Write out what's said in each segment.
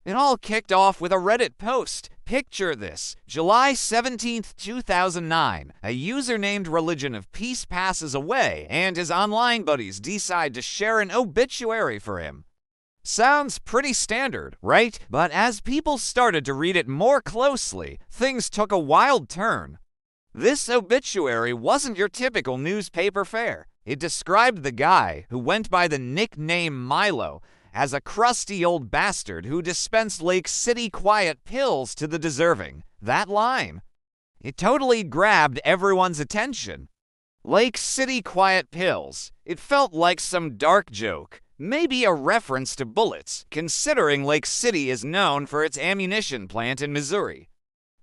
It all kicked off with a Reddit post. Picture this. July 17th, 2009. A user named Religion of Peace passes away, and his online buddies decide to share an obituary for him. Sounds pretty standard, right? But as people started to read it more closely, things took a wild turn. This obituary wasn't your typical newspaper fare. It described the guy, who went by the nickname Milo, as a crusty old bastard who dispensed Lake City quiet pills to the deserving. That line. It totally grabbed everyone's attention. Lake City quiet pills. It felt like some dark joke. Maybe a reference to bullets, considering Lake City is known for its ammunition plant in Missouri.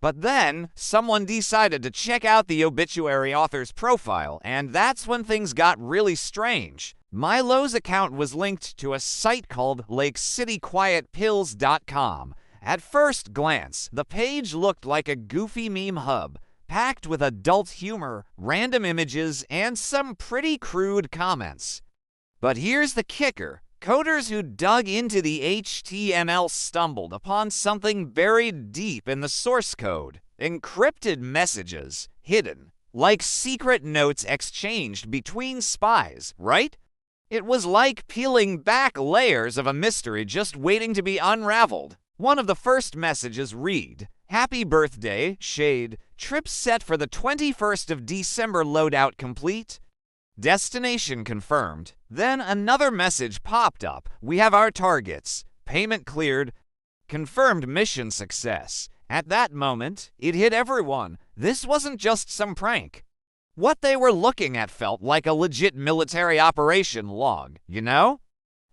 But then, someone decided to check out the obituary author's profile, and that's when things got really strange. Milo's account was linked to a site called LakeCityQuietPills.com. At first glance, the page looked like a goofy meme hub, packed with adult humor, random images, and some pretty crude comments. But here's the kicker. Coders who dug into the HTML stumbled upon something buried deep in the source code. Encrypted messages, hidden, like secret notes exchanged between spies, right? It was like peeling back layers of a mystery just waiting to be unraveled. One of the first messages read, "Happy birthday, Shade. Trip set for the 21st of December loadout complete. Destination confirmed." Then another message popped up. "We have our targets. Payment cleared. Confirmed mission success." At that moment, it hit everyone. This wasn't just some prank. What they were looking at felt like a legit military operation log, you know?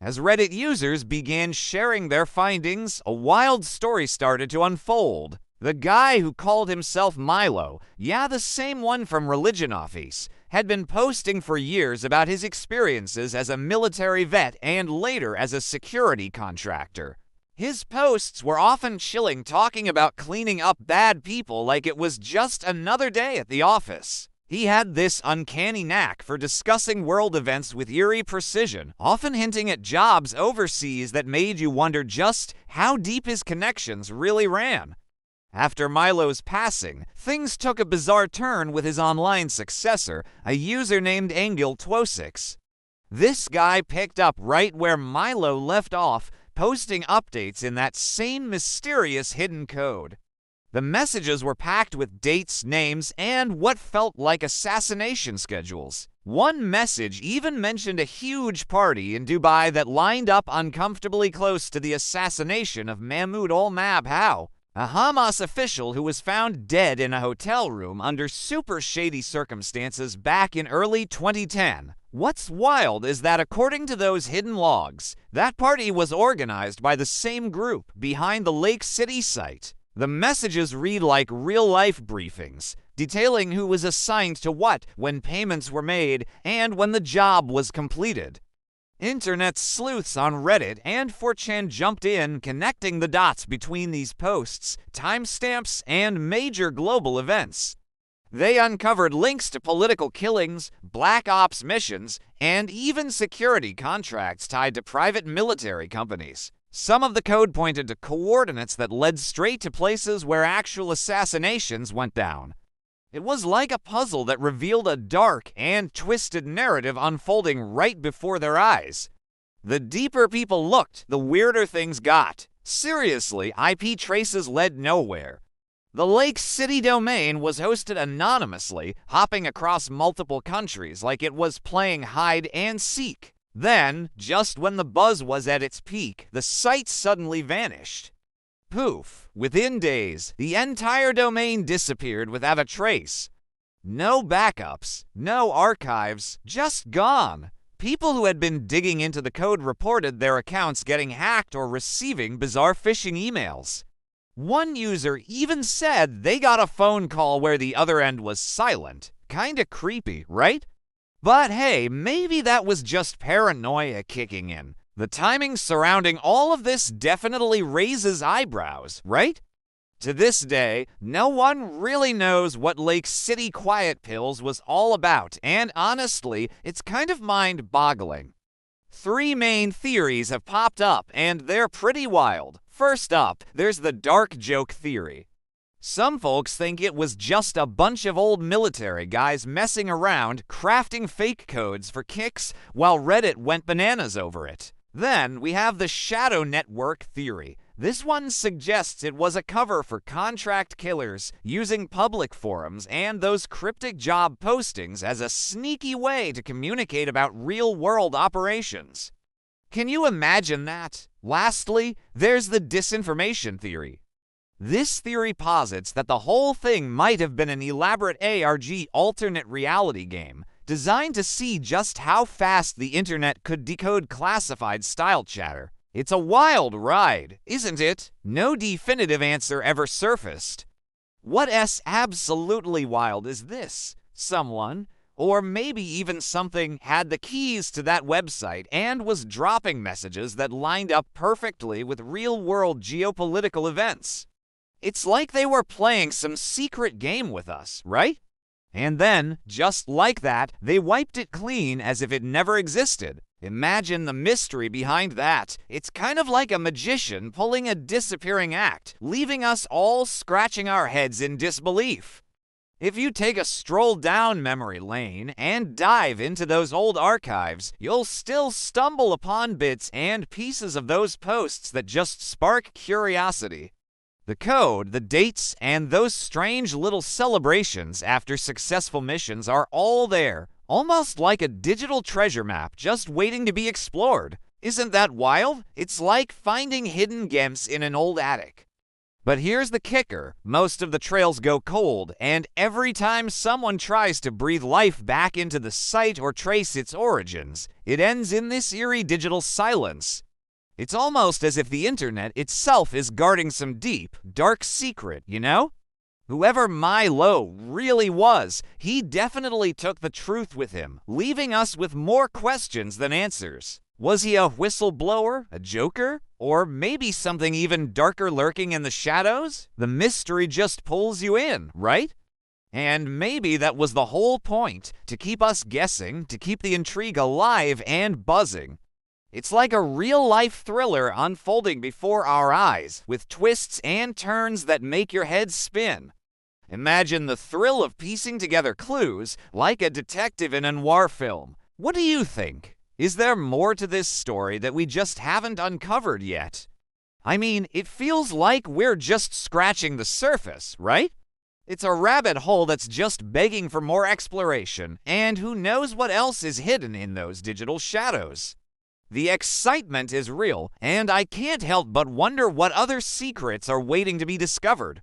As Reddit users began sharing their findings, a wild story started to unfold. The guy who called himself Milo, yeah, the same one from Religion Office, had been posting for years about his experiences as a military vet and later as a security contractor. His posts were often chilling, talking about cleaning up bad people like it was just another day at the office. He had this uncanny knack for discussing world events with eerie precision, often hinting at jobs overseas that made you wonder just how deep his connections really ran. After Milo's passing, things took a bizarre turn with his online successor, a user named Angel26. This guy picked up right where Milo left off, posting updates in that same mysterious hidden code. The messages were packed with dates, names, and what felt like assassination schedules. One message even mentioned a huge party in Dubai that lined up uncomfortably close to the assassination of Mahmoud al-Mabhouh, a Hamas official who was found dead in a hotel room under super shady circumstances back in early 2010. What's wild is that according to those hidden logs, that party was organized by the same group behind the Lake City site. The messages read like real-life briefings, detailing who was assigned to what, when payments were made, and when the job was completed. Internet sleuths on Reddit and 4chan jumped in, connecting the dots between these posts, timestamps, and major global events. They uncovered links to political killings, black ops missions, and even security contracts tied to private military companies. Some of the code pointed to coordinates that led straight to places where actual assassinations went down. It was like a puzzle that revealed a dark and twisted narrative unfolding right before their eyes. The deeper people looked, the weirder things got. Seriously, IP traces led nowhere. The Lake City domain was hosted anonymously, hopping across multiple countries like it was playing hide and seek. Then, just when the buzz was at its peak, the site suddenly vanished. Poof! Within days, the entire domain disappeared without a trace. No backups, no archives, just gone. People who had been digging into the code reported their accounts getting hacked or receiving bizarre phishing emails. One user even said they got a phone call where the other end was silent. Kinda creepy, right? But hey, maybe that was just paranoia kicking in. The timing surrounding all of this definitely raises eyebrows, right? To this day, no one really knows what Lake City Quiet Pills was all about, and honestly, it's kind of mind-boggling. 3 main theories have popped up, and they're pretty wild. First up, there's the dark joke theory. Some folks think it was just a bunch of old military guys messing around, crafting fake codes for kicks while Reddit went bananas over it. Then we have the shadow network theory. This one suggests it was a cover for contract killers using public forums and those cryptic job postings as a sneaky way to communicate about real-world operations. Can you imagine that? Lastly, there's the disinformation theory. This theory posits that the whole thing might have been an elaborate ARG alternate reality game designed to see just how fast the internet could decode classified style chatter. It's a wild ride, isn't it? No definitive answer ever surfaced. What's absolutely wild is this: someone, or maybe even something, had the keys to that website and was dropping messages that lined up perfectly with real-world geopolitical events. It's like they were playing some secret game with us, right? And then, just like that, they wiped it clean as if it never existed. Imagine the mystery behind that. It's kind of like a magician pulling a disappearing act, leaving us all scratching our heads in disbelief. If you take a stroll down memory lane and dive into those old archives, you'll still stumble upon bits and pieces of those posts that just spark curiosity. The code, the dates, and those strange little celebrations after successful missions are all there, almost like a digital treasure map just waiting to be explored. Isn't that wild? It's like finding hidden gems in an old attic. But here's the kicker: most of the trails go cold, and every time someone tries to breathe life back into the site or trace its origins, it ends in this eerie digital silence. It's almost as if the internet itself is guarding some deep, dark secret, you know? Whoever Milo really was, he definitely took the truth with him, leaving us with more questions than answers. Was he a whistleblower, a joker, or maybe something even darker lurking in the shadows? The mystery just pulls you in, right? And maybe that was the whole point, to keep us guessing, to keep the intrigue alive and buzzing. It's like a real-life thriller unfolding before our eyes, with twists and turns that make your head spin. Imagine the thrill of piecing together clues like a detective in a noir film. What do you think? Is there more to this story that we just haven't uncovered yet? I mean, it feels like we're just scratching the surface, right? It's a rabbit hole that's just begging for more exploration, and who knows what else is hidden in those digital shadows. The excitement is real, and I can't help but wonder what other secrets are waiting to be discovered.